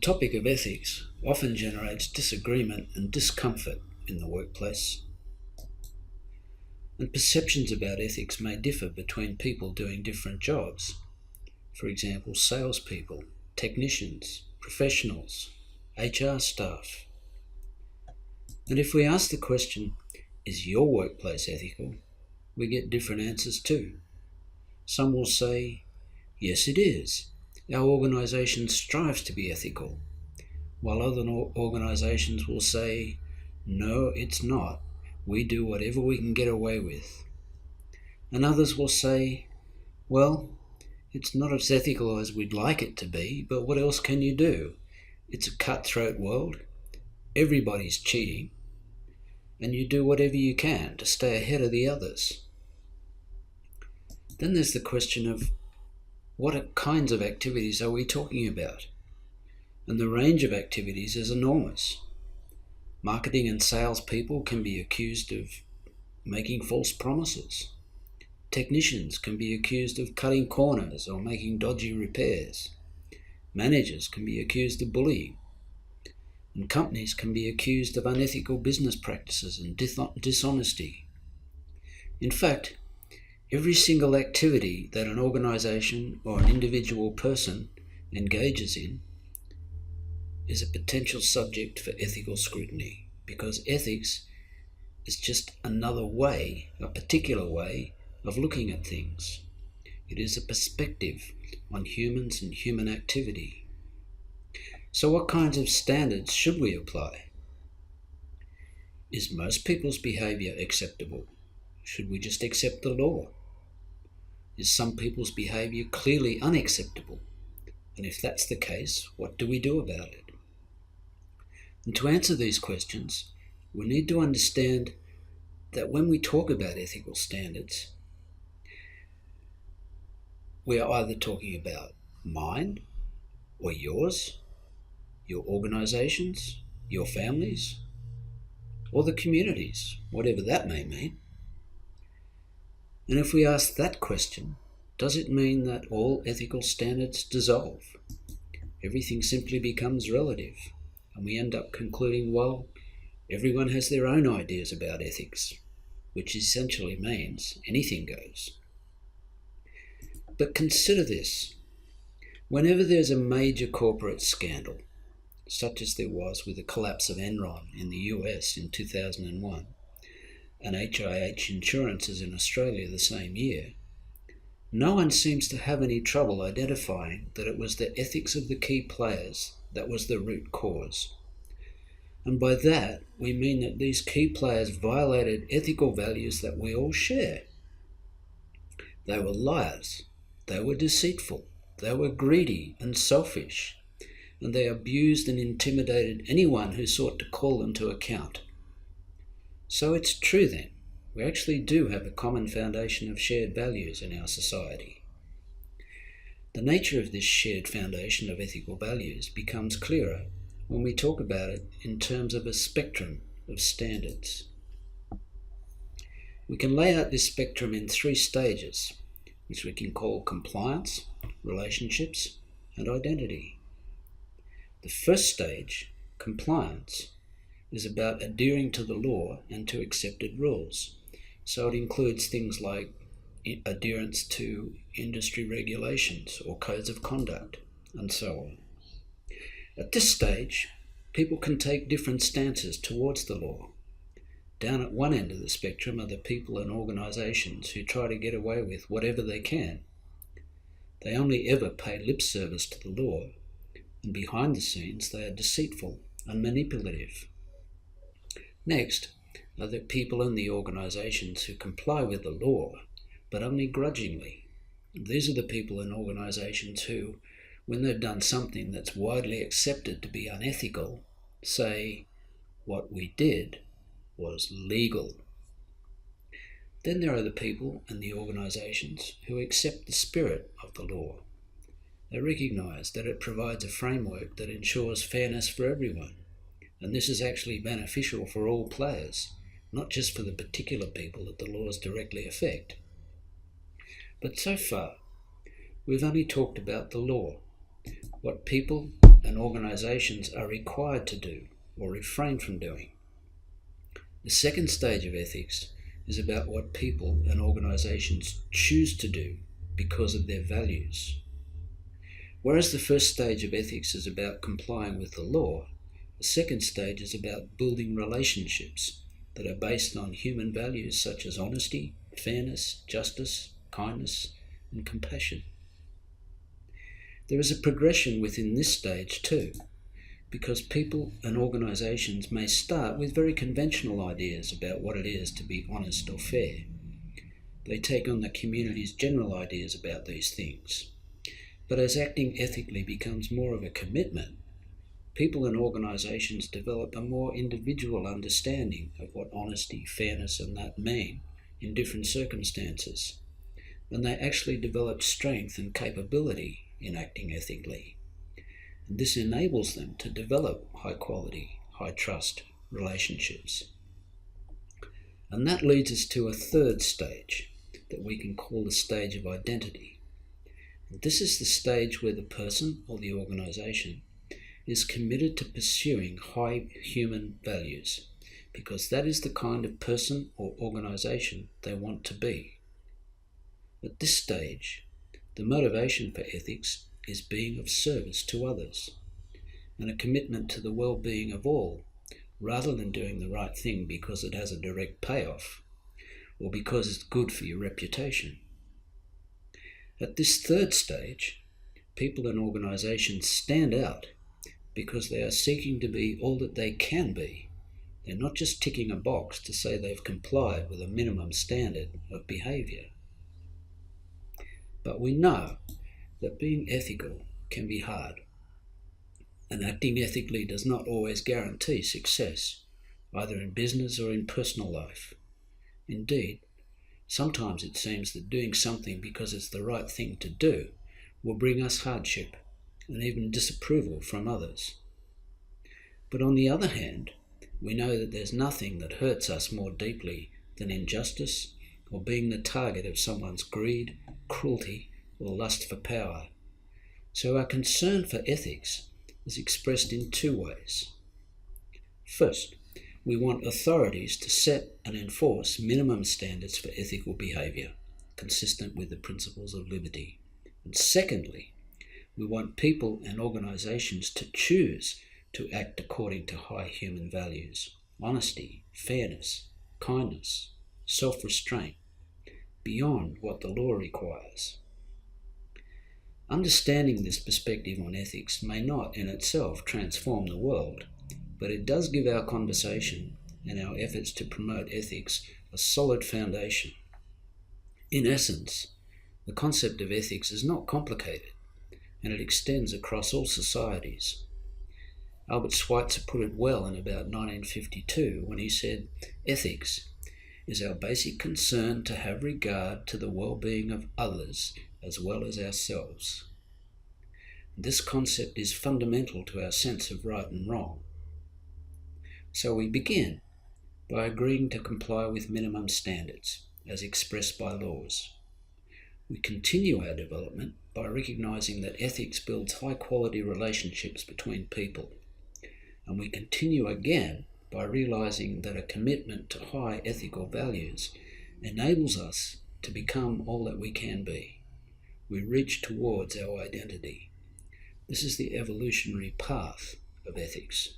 topic of ethics often generates disagreement and discomfort in the workplace, and perceptions about ethics may differ between people doing different jobs. For example, salespeople, technicians, professionals, HR staff. And if we ask the question, is your workplace ethical? We get different answers too. Some will say, yes it is. Our organisation strives to be ethical, while other organisations will say, no, it's not. We do whatever we can get away with. And others will say, well, it's not as ethical as we'd like it to be, but what else can you do? It's a cutthroat world. Everybody's cheating. And you do whatever you can to stay ahead of the others. Then there's the question of what kinds of activities are we talking about? And the range of activities is enormous. Marketing and sales people can be accused of making false promises. Technicians can be accused of cutting corners or making dodgy repairs. Managers can be accused of bullying. And companies can be accused of unethical business practices and dishonesty. In fact, every single activity that an organisation or an individual person engages in is a potential subject for ethical scrutiny, because ethics is just another way, a particular way of looking at things. It is a perspective on humans and human activity. So what kinds of standards should we apply? Is most people's behaviour acceptable? Should we just accept the law? Is some people's behaviour clearly unacceptable? And if that's the case, what do we do about it? And to answer these questions, we need to understand that when we talk about ethical standards, we are either talking about mine or yours, your organisations, your families, or the communities, whatever that may mean. And if we ask that question, does it mean that all ethical standards dissolve? Everything simply becomes relative, and we end up concluding, well, everyone has their own ideas about ethics, which essentially means anything goes. But consider this. Whenever there's a major corporate scandal, such as there was with the collapse of Enron in the US in 2001, and HIH Insurances in Australia the same year, no one seems to have any trouble identifying that it was the ethics of the key players that was the root cause. And by that, we mean that these key players violated ethical values that we all share. They were liars, they were deceitful, they were greedy and selfish, and they abused and intimidated anyone who sought to call them to account. So it's true then, we actually do have a common foundation of shared values in our society. The nature of this shared foundation of ethical values becomes clearer when we talk about it in terms of a spectrum of standards. We can lay out this spectrum in 3 stages, which we can call compliance, relationships, and identity. The first stage, compliance, is about adhering to the law and to accepted rules. So it includes things like adherence to industry regulations or codes of conduct, and so on. At this stage, people can take different stances towards the law. Down at one end of the spectrum are the people and organisations who try to get away with whatever they can. They only ever pay lip service to the law, and behind the scenes they are deceitful and manipulative. Next are the people and the organisations who comply with the law, but only grudgingly. These are the people and organisations who, when they've done something that's widely accepted to be unethical, say, what we did was legal. Then there are the people and the organisations who accept the spirit of the law. They recognise that it provides a framework that ensures fairness for everyone, and this is actually beneficial for all players, not just for the particular people that the laws directly affect. But so far, we've only talked about the law, what people and organisations are required to do or refrain from doing. The second stage of ethics is about what people and organisations choose to do because of their values. Whereas the first stage of ethics is about complying with the law, the second stage is about building relationships that are based on human values such as honesty, fairness, justice, kindness, and compassion. There is a progression within this stage too, because people and organisations may start with very conventional ideas about what it is to be honest or fair. They take on the community's general ideas about these things. But as acting ethically becomes more of a commitment, people and organisations develop a more individual understanding of what honesty, fairness and that mean in different circumstances. And they actually develop strength and capability in acting ethically. And this enables them to develop high quality, high trust relationships. And that leads us to a third stage that we can call the stage of identity. And this is the stage where the person or the organisation is committed to pursuing high human values, because that is the kind of person or organisation they want to be. At this stage, the motivation for ethics is being of service to others, and a commitment to the well-being of all, rather than doing the right thing because it has a direct payoff, or because it's good for your reputation. At this third stage, people and organisations stand out because they are seeking to be all that they can be. They're not just ticking a box to say they've complied with a minimum standard of behaviour. But we know that being ethical can be hard, and acting ethically does not always guarantee success, either in business or in personal life. Indeed, sometimes it seems that doing something because it's the right thing to do will bring us hardship and even disapproval from others. But on the other hand, we know that there's nothing that hurts us more deeply than injustice or being the target of someone's greed, cruelty, or lust for power. So our concern for ethics is expressed in two ways. First, we want authorities to set and enforce minimum standards for ethical behaviour, consistent with the principles of liberty. And secondly, we want people and organisations to choose to act according to high human values, honesty, fairness, kindness, self-restraint, beyond what the law requires. Understanding this perspective on ethics may not in itself transform the world, but it does give our conversation and our efforts to promote ethics a solid foundation. In essence, the concept of ethics is not complicated, and it extends across all societies. Albert Schweitzer put it well in about 1952 when he said, "Ethics is our basic concern to have regard to the well-being of others as well as ourselves." This concept is fundamental to our sense of right and wrong. So we begin by agreeing to comply with minimum standards as expressed by laws. We continue our development by recognizing that ethics builds high-quality relationships between people. And we continue again by realizing that a commitment to high ethical values enables us to become all that we can be. We reach towards our identity. This is the evolutionary path of ethics.